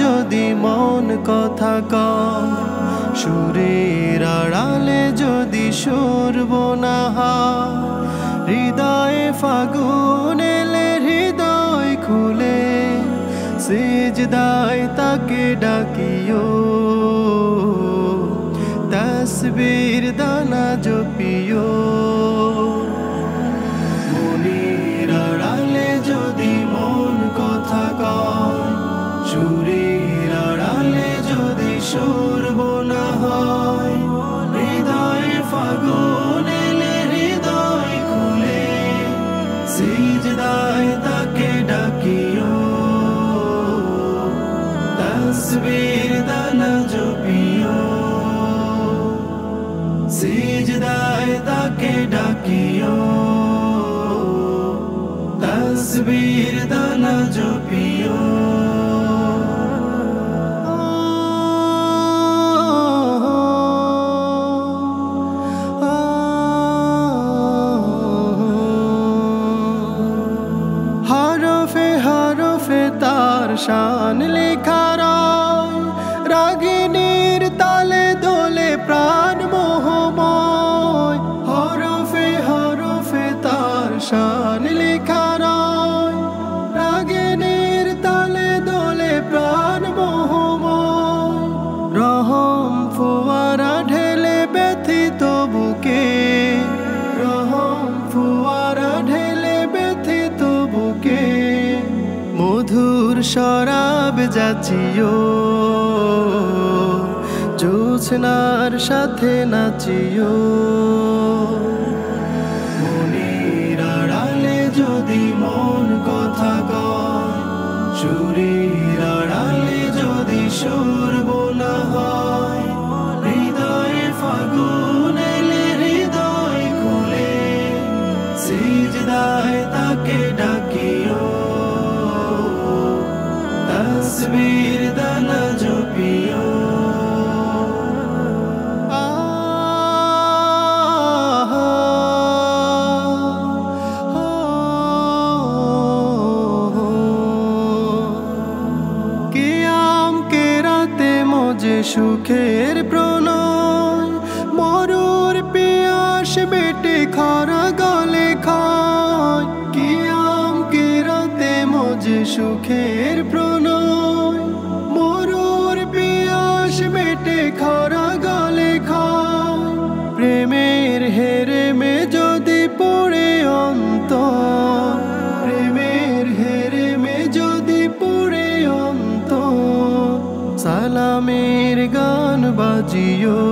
যদি মন কথা কয়, সুরের আড়ালে যদি সুরব না হয়, হৃদয়ে ফাগুন এলে হৃদয় খুলে সিজদায় তাকে ডাকিও, তাসবীর দানা জপিও। মনের আড়ালে যদি মন কথা কয়, সুরের আড়ালে যদি সুরব না হয়, হৃদয়ে ফাগুন এলে হৃদয় খুলে সিজদায় তাকে ডাকিও, তাসবীর দানা জপিও। সিজদায় তাকে ডাকিও, তাসবীর দানা জপিও। হরফে হরফে তার শান লেখা রয়, রাগিনীর তালে দোলে প্রাণ মোহময়। হরফে হরফে তার শান লেখা রয়, রাগিনীর তালে দোলে প্রাণ মোহময়। রহম ফোয়ারা ঢেলে ব্যথিত বুকে, রহম ফোয়ারা ঢেলে ব্যথিত বুকে, মধুর শরাব যাচিও, জোছনার সাথে নাচিও। মনের আড়ালে যদি মন কথা কয়, সুরের আড়ালে যদি সুরব না হয়, হৃদয়ে ফাগুন এলে হৃদয় খুলে সিজদায় তাকে ডাকিও, তাসবীর দানা জপিও। কিয়াম কেরাতে মজে সুখের প্রণয়, মরুর পিয়াস বেটে খরা গলে খায়। কিয়াম কেরাতে মজে সুখের প্রণয়, মরুর পিয়াস বেটে খরা গলে খায়। প্রেমের হেরেমে যদি পড়ে অন্তর, প্রেমের হেরেমে যদি পড়ে অন্তর, সালামের গান বাজিও,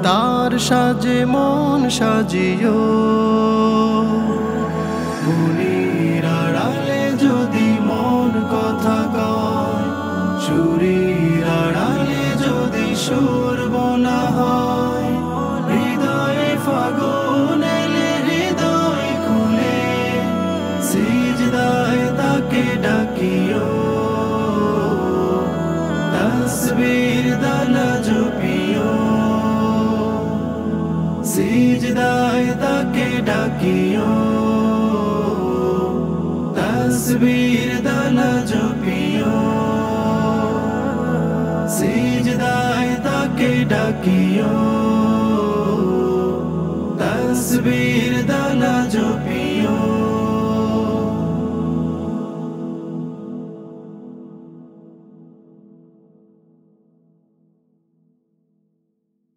তার সাজে মন সাজিও। মনের আড়ালে যদি মন কথা কয়, সুরের আড়ালে যদি সুরব না হয়, হৃদয়ে ফাগুন এলে হৃদয় খুলে সিজদায় তাকে ডাকিও, তাসবীর দানা জপিও। সিজদায় তাকে ডাকিও, তাসবীর দানা জপিও। সিজদায় তাকে ডাকিও, তাসবীর